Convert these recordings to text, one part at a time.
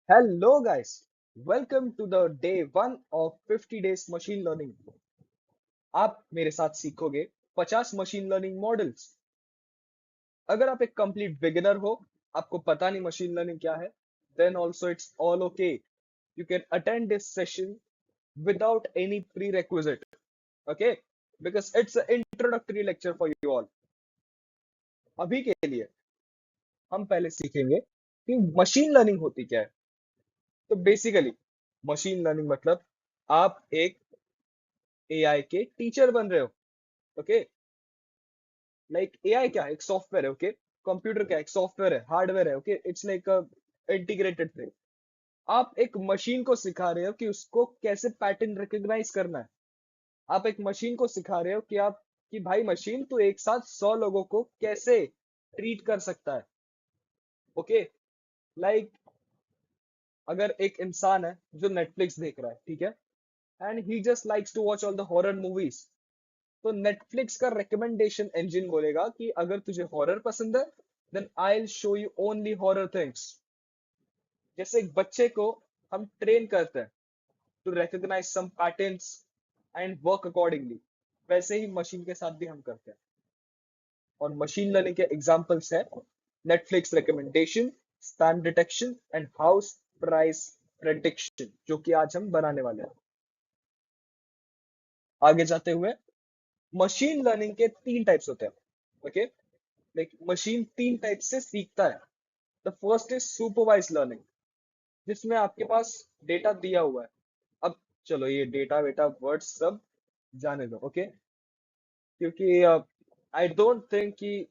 Hello guys, welcome to the day 1 of 50 days machine learning. आप मेरे साथ सीखोगे 50 मशीन लर्निंग मॉडल्स। अगर आप एक कंप्लीट बिगिनर हो, आपको पता नहीं मशीन लर्निंग क्या है, then also it's all okay. You can attend this session without any prerequisite, okay? Because it's an introductory lecture for you all. अभी के लिए हम पहले सीखेंगे कि मशीन लर्निंग होती क्या है। तो बेसिकली मशीन लर्निंग मतलब आप एक एआई के टीचर बन रहे हो, ओके। लाइक एआई क्या है? एक सॉफ्टवेयर है, ओके। कंप्यूटर क्या है? एक सॉफ्टवेयर है, हार्डवेयर है, okay. It's like a integrated thing. आप एक मशीन को सिखा रहे हो कि उसको कैसे पैटर्न रिकॉग्नाइज करना है। आप एक मशीन को सिखा रहे हो कि आप कि भाई मशीन तो एक साथ 100 लोगों को कैसे ट्रीट कर सकता है, ओके। लाइक अगर एक इंसान है जो नेटफ्लिक्स देख रहा है, ठीक है, and he just likes to watch all the horror movies, तो नेटफ्लिक्स का रिकमेंडेशन इंजन बोलेगा कि अगर तुझे हॉरर पसंद है then I will show you only horror things. जैसे एक बच्चे को हम ट्रेन करते हैं to recognise some patterns and work accordingly, वैसे ही मशीन के साथ भी हम करते हैं। और मशीन लर्निंग के एग्जांपल्स है Netflix recommendation, spam detection and house price prediction, जो कि आज हम बनाने वाले हैं। आगे जाते हुए मशीन लर्निंग के तीन टाइप्स होते हैं, ओके। लाइक मशीन तीन टाइप से सीखता है। The first is supervise learning, जिसमें आपके पास डेटा दिया हुआ है। अब चलो ये डेटा वेटा वर्ड्स सब जाने दो, ओके। क्योंकि आई डोंट थिंक कि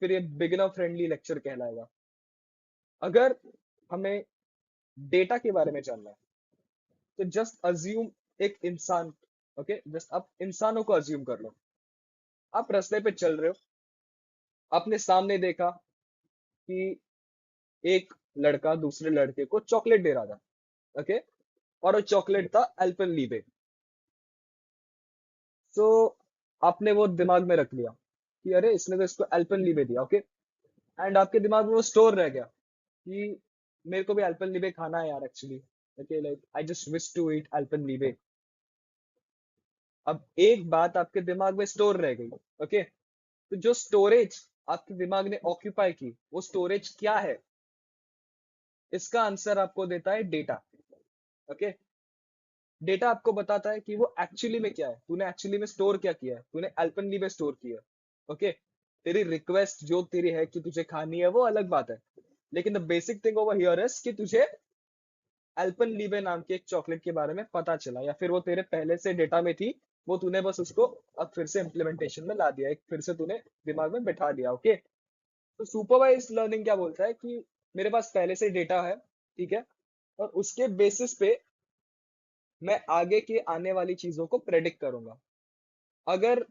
फिर ये बिगिनर फ्रेंडली लेक्चर कहलाएगा। अगर हमें डेटा के बारे में जानना है तो जस्ट अज्यूम एक इंसान, ओके। जस्ट आप इंसानों को अज्यूम कर लो। आप रास्ते पे चल रहे हो, आपने सामने देखा कि एक लड़का दूसरे लड़के को चॉकलेट दे रहा था, ओके। और वो चॉकलेट था अल्पेनलीबे। सो आपने वो दिमाग में रख लिया कि अरे इसने तो इसको अल्पेनलीबे दिया, ओके। एंड आपके दिमाग में वो स्टोर रह गया कि मेरे को भी अल्पेनलीबे खाना है यार, actually, okay. Like I just wish to eat Alpenliebe. अब एक बात आपके दिमाग में स्टोर रह गई, ओके। तो जो स्टोरेज आपके दिमाग ने ऑक्यूपाई की, वो स्टोरेज क्या है? इसका आंसर आपको देता है डेटा, ओके। डेटा आपको बताता है कि वो एक्चुअली में क्या है, तूने एक्चुअली में स्टोर क्या किया है। तूने अल्पेनली में स्टोर किया है, ओके। तेरी रिक्वेस्ट जो तेरी है कि तुझे खानी है वो अलग बात है, लेकिन the basic thing over here is कि तुझे अल्पेनलीबे नाम के एक चॉकलेट के बारे में पता चला, या फिर वो तेरे पहले से डेटा में थी, वो तूने बस उसको अब फिर से इम्प्लीमेंटेशन में ला दिया, एक फिर से तूने दिमाग में बैठा दिया, ओके। तो सुपरवाइज लर्निंग क्या बोलता है कि मेरे पास पहले से डेटा है, ठीक है, और उसके बेसिस पे मैं आगे के आने वाली चीजों को प्रेडिक्ट करूंगा। अगर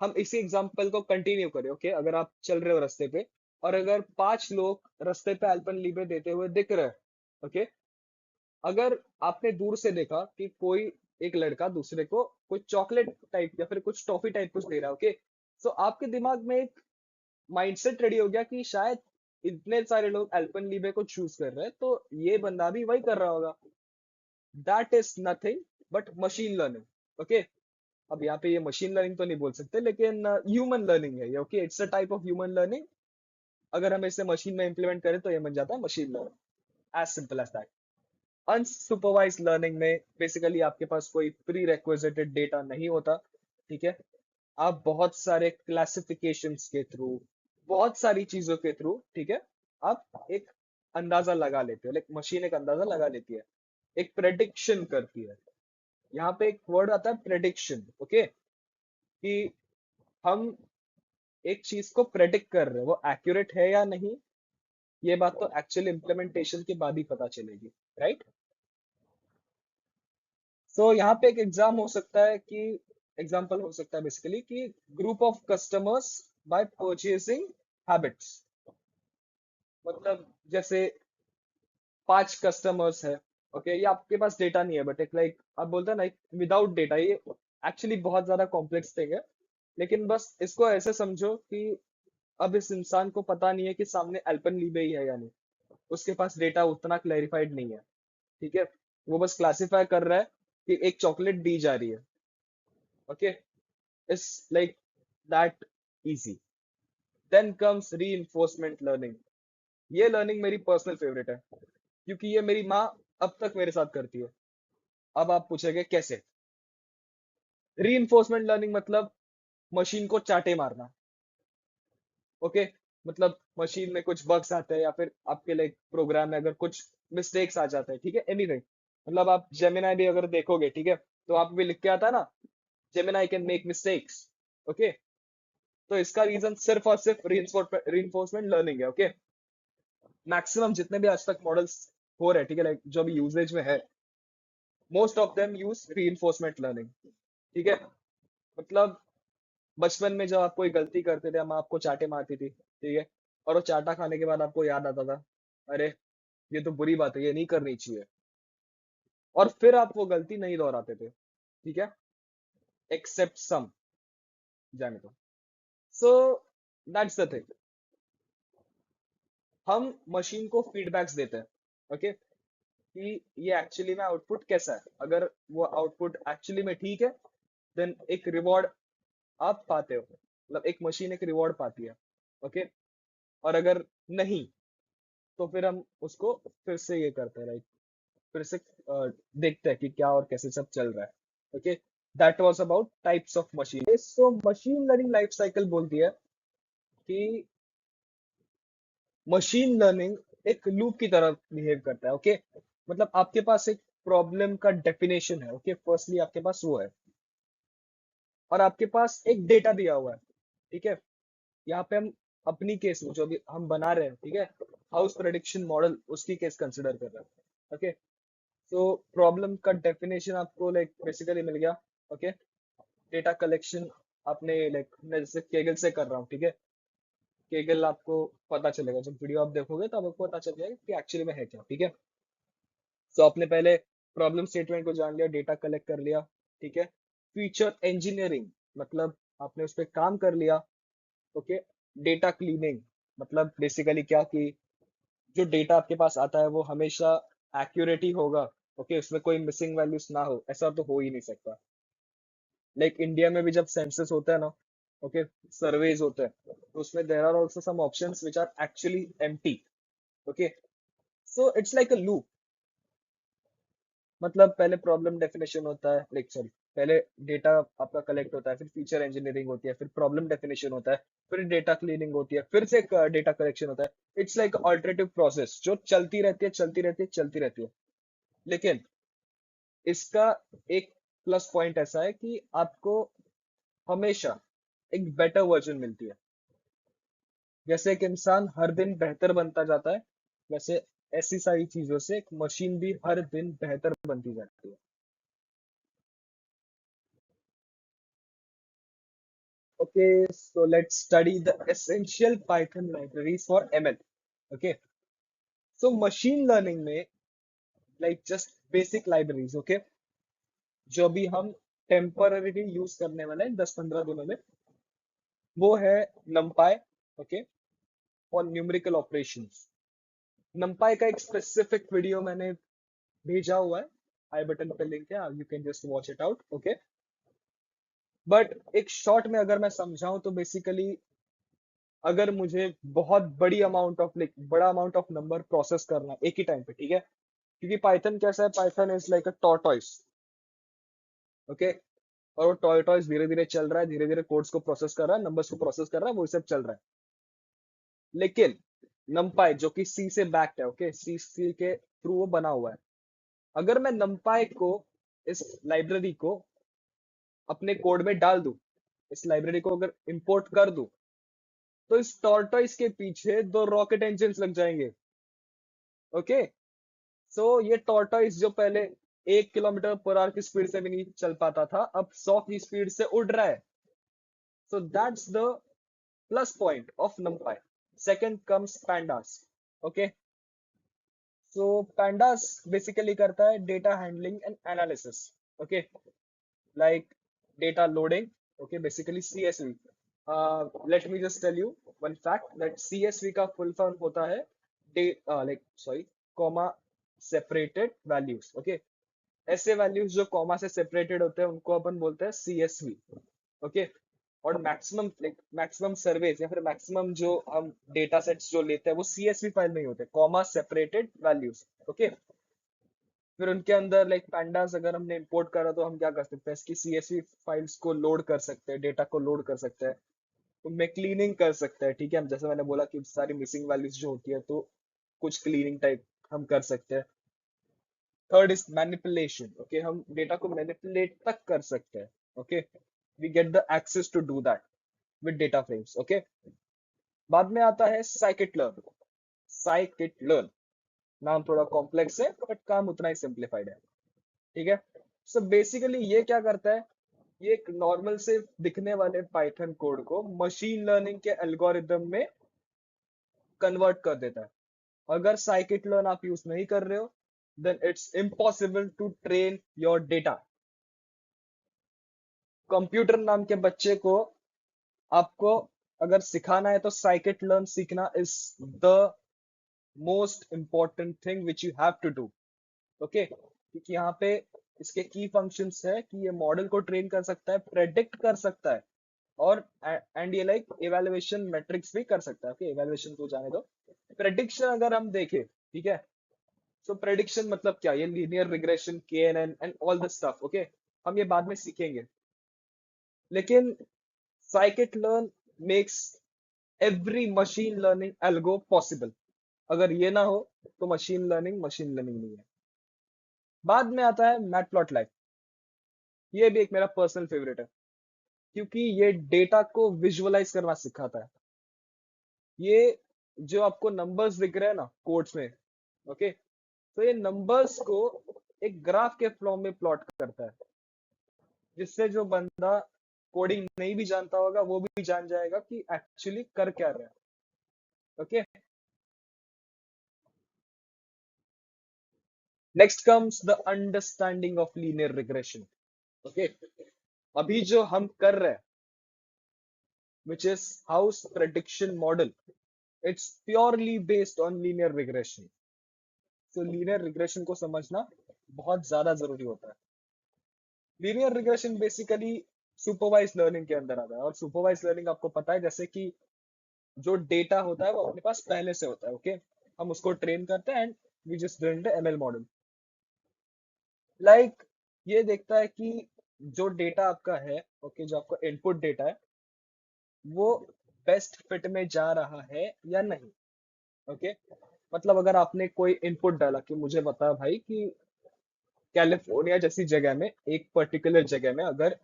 हम इसी एग्जांपल को कंटिन्यू करें, ओके। अगर आप चल रहे हो रास्ते पे और अगर 5 लोग रास्ते पे अल्पेनलीबे देते हुए दिख रहे हैं, ओके। अगर आपने दूर से देखा कि कोई एक लड़का दूसरे को कोई चॉकलेट टाइप या फिर कुछ टॉफी टाइप कुछ दे रहा है, ओके। तो आपके दिमाग में एक माइंडसेट रेडी हो गया कि शायद इतने सारे लोग अल्पेनलीबे को चूज कर रहे हैं तो ये बंदा भी वही कर रहा होगा। That is nothing but machine learning, okay. अब यहाँ पे ये मशीन लर्निंग तो नहीं बोल सकते, लेकिन ह्यूमन लर्निंग है ये, okay. It's a type of human learning. अगर हम इसे मशीन में इंप्लीमेंट करें तो ये बन जाता है machine learning, as simple as that. Unsupervised learning में बेसिकली आपके पास कोई प्री रिक्विजिटेड डेटा नहीं होता, ठीक है। आप बहुत सारे क्लासिफिकेशंस के थ्रू, बहुत सारी चीजों के थ्रू, ठीक है, आप एक अंदाजा लगा लेते हो। लाइक मशीन एक अंदाजा लगा लेती है, एक प्रेडिक्शन करती है। यहाँ पे एक वर्ड आता है प्रेडिक्शन, ओके। कि हम एक चीज को प्रेडिक्ट कर रहे हैं, वो एक्यूरेट है या नहीं, ये बात तो एक्चुअल इम्प्लीमेंटेशन के बाद ही पता चलेगी, राइट। सो यहाँ पे एक एग्जाम हो सकता है कि एग्जाम्पल हो सकता है बेसिकली कि group of customers by purchasing habits. मतलब जैसे 5 कस्टमर्स है, ओके। ये आपके पास डेटा नहीं है, बट एक लाइक आप बोलते हैं ना विदाउट डेटा, ये एक्चुअली बहुत ज्यादा कॉम्प्लेक्स थिंग है। लेकिन बस इसको ऐसे समझो कि अब इस इंसान को पता नहीं है कि सामने अल्पेनलीबे ही है या नहीं, उसके पास डेटा उतना क्लैरिफाइड नहीं है, ठीक है। वो बस क्लासिफाई कर रहा है कि एक चॉकलेट दी जा रही है, okay. It's like that easy. Then comes reinforcement learning. ये लर्निंग मेरी पर्सनल फेवरेट है, क्योंकि ये मेरी माँ अब तक मेरे साथ करती है। अब आप पूछेंगे कैसे। रीइंफोर्समेंट लर्निंग मतलब मशीन को चाटे मारना, ओके। मतलब मशीन में कुछ बग्स आते हैं, या फिर आपके लाइक प्रोग्राम में अगर कुछ मिस्टेक्स आ जाते हैं, ठीक है, एनीथिंग। मतलब आप जेमिनाई भी अगर देखोगे, ठीक है, तो आप भी लिख के आता है ना, Gemini can make mistakes, okay. तो इसका रीजन सिर्फ और सिर्फ रीइंफोर्समेंट लर्निंग है, ओके। मैक्सिमम जितने भी आज तक मॉडल्स हो रहे हैं, ठीक है, लाइक जो भी यूजेज में है, most of them use reinforcement learning, ठीक है। मतलब बचपन में जब आप कोई गलती करते थे, हम आपको चाटे मारती थी, ठीक है, और वो चाटा खाने के बाद आपको याद आता था, अरे ये तो बुरी बात है, ये नहीं करनी चाहिए, और फिर आप वो गलती नहीं दोहराते थे, ठीक है, एक्सेप्ट सम, जाने दो। So that's the thing. हम मशीन को फीडबैक्स देते हैं, ओके, कि ये एक्चुअली में आउटपुट कैसा है। अगर वो आउटपुट एक्चुअली में ठीक है, देन एक रिवॉर्ड आप पाते हो, मतलब एक मशीन एक रिवॉर्ड पाती है, ओके। और अगर नहीं, तो फिर हम उसको फिर से ये करते हैं, राइट, फिर से देखते हैं कि क्या और कैसे सब चल रहा है, okay. That was about types of machine. So machine learning life cycle बोलती है कि मशीन लर्निंग एक लूप की तरह बिहेव करता है, ओके। मतलब आपके पास एक प्रॉब्लम का डेफिनेशन है, ओके, फर्स्टली आपके पास वो है, और आपके पास एक डेटा दिया हुआ है, ठीक है। यहाँ पे हम अपनी केस में जो भी हम बना रहे हैं, ठीक है, हाउस प्रेडिक्शन मॉडल, उसकी केस कंसिडर कर रहे हैं, ओके। तो प्रॉब्लम का डेफिनेशन आपको लाइक बेसिकली मिल गया, ओके। डेटा कलेक्शन आपने लाइक, मैं जैसे केगल से कर रहा हूँ, ठीक है। केगल आपको पता चलेगा, जब वीडियो आप देखोगे तो आपको पता चल जाएगा कि एक्चुअली में है क्या, ठीक है। तो आपने पहले प्रॉब्लम स्टेटमेंट को जान लिया, डेटा कलेक्ट कर लिया, ठीक है। फीचर इंजीनियरिंग, मतलब आपने उस पर काम कर लिया, ओके। डेटा क्लीनिंग, मतलब बेसिकली क्या कि जो डेटा आपके पास आता है वो हमेशा एक्यूरेट ही होगा, ओके, उसमें कोई मिसिंग वैल्यूज ना हो, ऐसा तो हो ही नहीं सकता। लाइक इंडिया में भी जब सेंसस होता है ना, ओके, सर्वेज होते हैं, तो उसमें there are also some options which are actually empty, okay. So it's like a loop. मतलब पहले प्रॉब्लम डेफिनेशन होता है, लाइक सॉरी, पहले डेटा आपका कलेक्ट होता है, फिर फीचर इंजीनियरिंग होती है, फिर प्रॉब्लम डेफिनेशन होता है, फिर डेटा क्लीनिंग होती है, फिर से डेटा कलेक्शन होता है। इट्स लाइक ऑल्टरनेटिव प्रोसेस जो चलती रहती है, चलती रहती है, चलती रहती है। लेकिन इसका एक प्लस पॉइंट ऐसा है कि आपको हमेशा एक बेटर वर्जन मिलती है। जैसे एक इंसान हर दिन बेहतर बनता जाता है, वैसे ऐसी सारी चीजों से एक मशीन भी हर दिन बेहतर बनती जाती है। Okay, so let's study the essential Python libraries for ML. Okay, so machine learning में like just basic libraries, okay, जो भी हम टेम्पररी यूज करने वाले हैं 10-15 दिनों में, वो है numpy, okay, और न्यूमेरिकल ऑपरेशंस। numpy का एक स्पेसिफिक वीडियो मैंने भेजा हुआ है, आई बटन पे लिंक है, you can just watch it out, okay. But एक शॉर्ट में अगर मैं समझाऊं तो बेसिकली, अगर मुझे बहुत बड़ी अमाउंट ऑफ लाइक बड़ा अमाउंट ऑफ नंबर प्रोसेस करना है एक ही टाइम पे, ठीक है, क्योंकि पाइथन कैसा है, Python is like a tortoise, okay. और वो टॉर्टॉइस धीरे धीरे चल रहा है, धीरे धीरे कोड्स को प्रोसेस कर रहा है, नंबर्स को प्रोसेस कर रहा है, वो सब चल रहा है। लेकिन नमपाई जो कि सी से बैक्ड है, ओके, सी के थ्रू वो बना हुआ है। अगर मैं नमपाई को, इस लाइब्रेरी को अपने कोड में डाल दूं, इस लाइब्रेरी को अगर इंपोर्ट कर दूं, तो इस टॉर्टॉइस के पीछे 2 रॉकेट इंजन लग जाएंगे, ओके। सो ये टॉर्टॉइस जो पहले 1 किलोमीटर पर आवर की स्पीड से भी नहीं चल पाता था, अब 100 की स्पीड से उड़ रहा है। So that's the plus point of numpy. Second comes pandas, okay. So pandas basically करता है data handling and analysis, okay, like data loading, okay, basically CSV. Let me just tell you one fact that CSV का full form होता है like sorry comma separated values. Okay, ऐसे values जो comma से separated होते हैं उनको अपन बोलते हैं सीएसवी। ओके, और मैक्सिमम लाइक मैक्सिमम सर्वेज या फिर मैक्सिमम जो हम डेटा सेट्स जो लेते हैं वो सीएसवी फाइल में ही होते हैं, कॉमा सेपरेटेड वैल्यूज। ओके, फिर उनके अंदर लाइक पैंडास अगर हमने इंपोर्ट करा तो हम क्या कर सकते हैं, इसकी सीएसवी फाइल्स को लोड कर सकते हैं, डेटा को लोड कर सकते हैं, उनमें क्लीनिंग कर सकते हैं। ठीक है, जैसे मैंने बोला कि सारी मिसिंग वैल्यूज जो होती है तो कुछ क्लीनिंग टाइप हम कर सकते हैं। Third is manipulation. ओके, हम डेटा को मैनिपुलेट तक कर सकते हैं। Okay, we get the access to do that with data frames. Okay, बाद में आता है साइकिट लर्न। साइकिट लर्न नाम थोड़ा कॉम्प्लेक्स है बट काम उतना ही सिंप्लीफाइड है। ठीक है, सो बेसिकली ये क्या करता है, ये एक नॉर्मल से दिखने वाले पाइथन कोड को मशीन लर्निंग के एल्गोरिदम में कन्वर्ट कर देता है। अगर साइकिट लर्न आप यूज नहीं कर रहे हो then it's impossible to train your data. Computer नाम के बच्चे को आपको अगर सिखाना है तो साइकिट लर्न सीखना is the most important thing which you have to do. Okay, क्योंकि यहाँ पे इसके की फंक्शंस है कि ये मॉडल को ट्रेन कर सकता है, प्रेडिक्ट कर सकता है, और एंड ये लाइक इवेल्युएशन मैट्रिक्स भी कर सकता है। ओके, इवेल्युएशन को जाने दो, प्रेडिक्शन अगर हम देखें, ठीक है, सो प्रेडिक्शन मतलब क्या, ये linear regression, KNN and all the stuff. Okay, हम ये बाद में सीखेंगे, लेकिन scikit learn makes every machine learning algo possible. अगर ये ना हो तो मशीन लर्निंग नहीं है। बाद में आता है मैटप्लॉटलिब। ये भी एक मेरा पर्सनल फेवरेट है क्योंकि ये डेटा को विजुअलाइज करना सिखाता है। ये जो आपको नंबर्स दिख रहे हैं ना कोड्स में, ओके, तो ये नंबर्स को एक ग्राफ के फॉर्म में प्लॉट करता है, जिससे जो बंदा कोडिंग नहीं भी जानता होगा वो भी जान जाएगा कि एक्चुअली कर क्या रहा है। Okay, next comes the understanding of linear regression. Okay, अभी जो हम कर रहे हैं which is house prediction model, it's purely based on linear regression. So linear regression को समझना बहुत ज्यादा जरूरी होता है। Linear regression basically supervise learning के अंदर आता है, और सुपरवाइज लर्निंग आपको पता है जैसे कि जो डेटा होता है वो अपने पास पहले से होता है। ओके, हम उसको ट्रेन करते हैं and we just train the ML model. Like ये देखता है कि जो डेटा आपका है, ओके, जो आपका इनपुट डेटा है वो बेस्ट फिट में जा रहा है या नहीं। ओके, मतलब अगर आपने कोई इनपुट डाला कि मुझे बता भाई कि कैलिफोर्निया जैसी जगह में, एक पर्टिकुलर जगह में अगर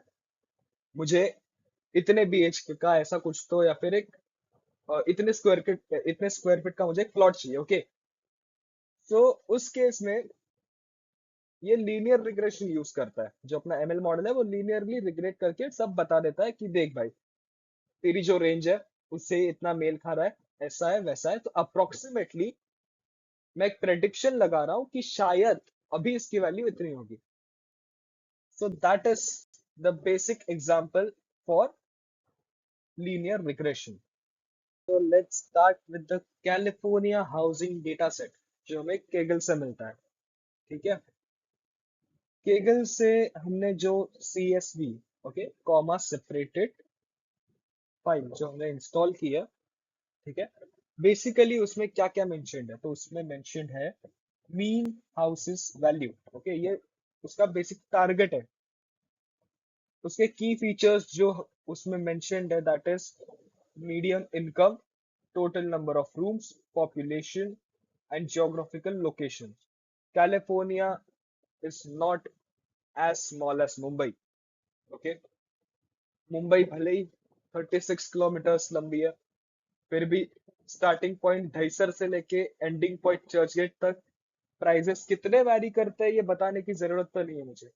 मुझे इतने बीएचके का ऐसा कुछ तो, या फिर एक इतने स्क्वायर फीट का मुझे एक प्लॉट चाहिए। ओके, सो उस केस में ये लीनियर रिग्रेशन यूज करता है, जो अपना एमएल मॉडल है वो लीनियरली रिग्रेट करके सब बता देता है कि देख भाई तेरी जो रेंज है उससे इतना मेल खा रहा है, ऐसा है वैसा है, तो अप्रोक्सीमेटली मैं एक प्रेडिक्शन लगा रहा हूँ कि शायद अभी इसकी वैल्यू इतनी होगी। So that is the basic example for linear regression. तो let's start with the California housing data set जो हमें केगल से मिलता है। ठीक है, केगल से हमने जो CSV, okay, comma separated file जो हमने इंस्टॉल की है, ठीक है, बेसिकली उसमें क्या क्या मेंशन्ड है, तो उसमें मेंशन्ड है मीन हाउसेस वैल्यू। ओके, ये उसका बेसिक टारगेट है। उसके की फीचर्स जो उसमें मेंशन्ड है that is medium income, total number of rooms, population and geographical location. California is not as small as Mumbai. Okay, Mumbai भले ही 36 किलोमीटर लंबी है, फिर भी स्टार्टिंग पॉइंट दहीसर से लेके एंडिंग पॉइंट चर्चगेट तक प्राइजेस कितने वैरी करते हैं ये बताने की जरूरत तो नहीं है मुझे।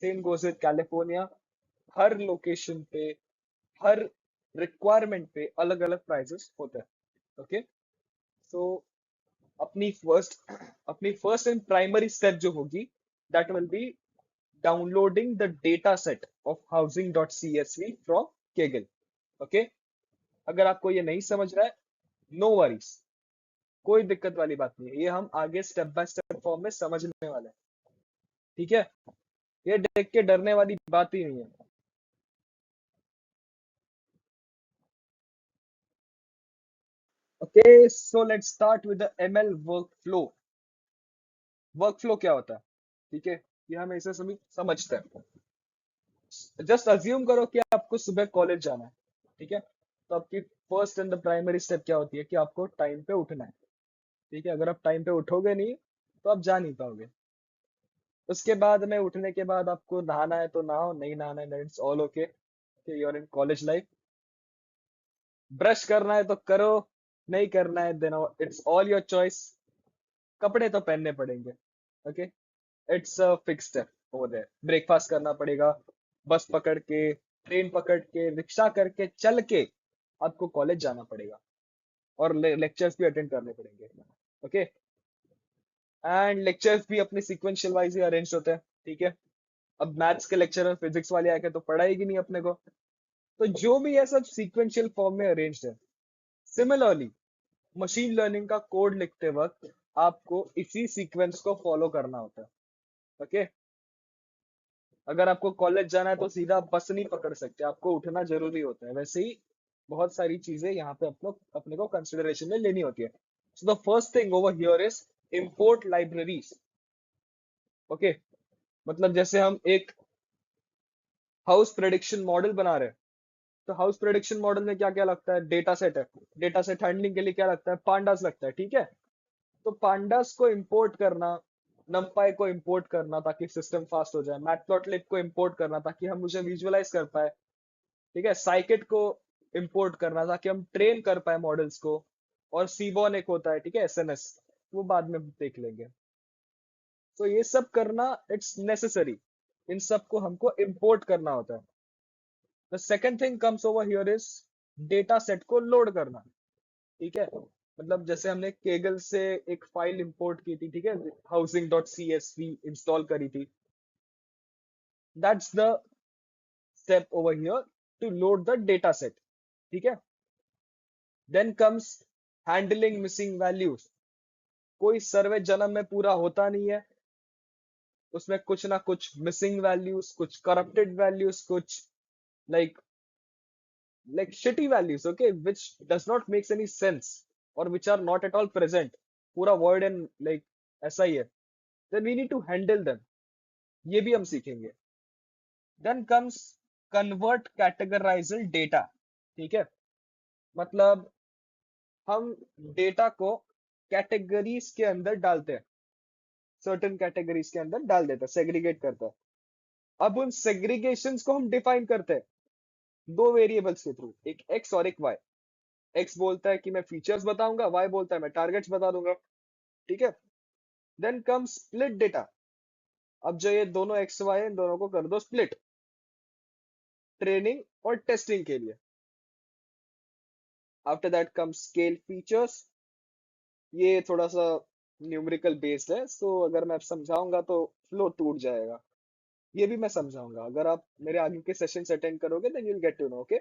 Same goes with California, her location पे, हर रिक्वायरमेंट पे अलग अलग प्राइजेस होते हैं। ओके, सो अपनी फर्स्ट अपनी फर्स्ट एंड प्राइमरी स्टेप जो होगी that will be downloading the data set of housing.csv from Kaggle. Okay, अगर आपको ये नहीं समझ रहा है, नो वरीज, कोई दिक्कत वाली बात नहीं है, ये हम आगे स्टेप बाय स्टेप फॉर्म में समझने वाले हैं। ठीक है, ये देख के डरने वाली बात ही नहीं है। Okay, so let's start with the ML workflow. Workflow क्या होता है? ठीक है, ये हम ऐसे सभी समझते हैं। जस्ट अज्यूम करो कि आपको सुबह कॉलेज जाना है। ठीक है, तो आपकी first and the primary step क्या होती है कि आपको टाइम पे उठना है। ठीक है, अगर आप टाइम पे उठोगे नहीं तो आप जा नहीं पाओगे। उसके बाद में उठने के बाद आपको नहाना है तो नहाओ, नहीं नहाना है it's all okay, you are in college life. Brush करना है तो करो, नहीं करना है then it's all your choice. कपड़े तो पहनने पड़ेंगे। Okay, it's a fix step over there. Breakfast करना पड़ेगा, बस पकड़ के, ट्रेन पकड़ के, रिक्शा करके, चल के आपको कॉलेज जाना पड़ेगा, और लेक्चर्स भी अटेंड करने पड़ेंगे। ओके, एंड लेक्चर्स भी अपने सीक्वेंशियल वाइज ही अरेंज होते हैं। ठीक है, अब मैथ्स के लेक्चर में फिजिक्स वाले आके तो पढ़ाएगी नहीं अपने को, तो जो भी है सब सीक्वेंशियल फॉर्म में अरेंज्ड है। सिमिलरली मशीन लर्निंग का कोड लिखते वक्त आपको इसी सीक्वेंस को फॉलो करना होता है। ओके, अगर आपको कॉलेज जाना है तो सीधा बस नहीं पकड़ सकते, आपको उठना जरूरी होता है। वैसे ही बहुत सारी चीजें यहाँ पे अपने को कंसिडरेशन में लेनी होती है। So the first thing over here is import libraries. Okay, मतलब जैसे हम एक हाउस प्रेडिक्शन मॉडल बना रहे हैं, तो हाउस प्रेडिक्शन मॉडल में क्या क्या लगता है? डेटा सेट है। डेटा सेट हैंडलिंग के लिए क्या लगता है? पांडास लगता है। ठीक है, तो पांडास को इंपोर्ट करना, नमपाई को इंपोर्ट करना ताकि सिस्टम फास्ट हो जाए, मैटप्लॉटलिब को इंपोर्ट करना ताकि हम उसे विजुअलाइज कर पाए। ठीक है, साइकिट को इंपोर्ट करना ताकि हम ट्रेन कर पाए मॉडल्स को, और सीबॉन एक होता है, ठीक है, एसएनएस, वो बाद में देख लेंगे। तो ये सब करना इट्स नेसेसरी, इन सब को हमको इंपोर्ट करना होता है। The second thing comes over here is data set को लोड करना। ठीक है, मतलब जैसे हमने केगल से एक फाइल इंपोर्ट की थी, ठीक है, housing dot C S V install करी थी, that's the step over here to load the data set. ठीक है, then comes handling missing values. कोई सर्वे जन्म में पूरा होता नहीं है, उसमें कुछ ना कुछ मिसिंग वैल्यूज, कुछ करप्टेड वैल्यूज, कुछ like like shitty values, okay, which does not makes any sense or which are not at all present, पूरा void and like ऐसा ही है, then we need to handle them, ये भी हम सीखेंगे। then comes convert categorizal data। ठीक है, मतलब हम डेटा को कैटेगरीज के अंदर डालते हैं, सर्टेन कैटेगरीज के अंदर डाल देते हैं, सेग्रीगेट करते हैं। अब उन सेग्रीगेशंस को हम डिफाइन करते हैं दो वेरिएबल्स के थ्रू, एक एक्स और एक वाई। एक्स बोलता है कि मैं फीचर्स बताऊंगा, वाई बोलता है मैं टारगेट्स बता दूंगा। ठीक है, देन कम स्प्लिट डेटा। अब जो ये दोनों एक्स वाई है, इन दोनों को कर दो स्प्लिट, ट्रेनिंग और टेस्टिंग के लिए। After that come scale features. ये थोड़ा सा न्यूमेरिकल बेस्ड है, सो अगर मैं समझाऊंगा तो फ्लो टूट जाएगा। ये भी मैं समझाऊंगा, अगर आप मेरे आगे के सेशन अटेंड करोगे then you will get to know. Okay,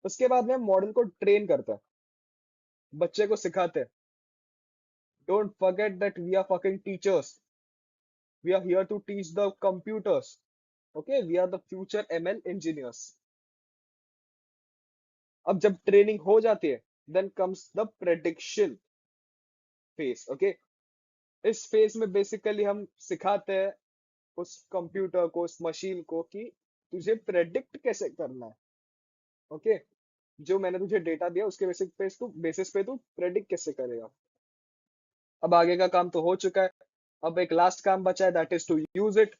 उसके बाद में मॉडल को ट्रेन करता है, बच्चे को सिखाते हैं। Don't forget that we are fucking teachers, we are here to teach the computers. Okay, we are the future ML engineers. अब जब ट्रेनिंग हो जाती है then comes the prediction phase. Okay, इस फेज में बेसिकली हम सिखाते हैं उस कंप्यूटर को, उस मशीन को कि तुझे प्रेडिक्ट कैसे करना है। ओके, जो मैंने तुझे डेटा दिया उसके बेसिस पे तू प्रेडिक्ट कैसे करेगा। अब आगे का काम तो हो चुका है, अब एक लास्ट काम बचा है, that is to use it,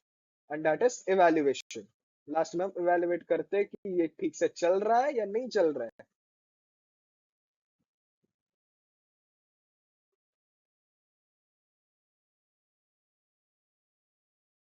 and that is evaluation. Last में हम इवेल्युएट करते हैं कि ये ठीक से चल रहा है या नहीं चल रहा है।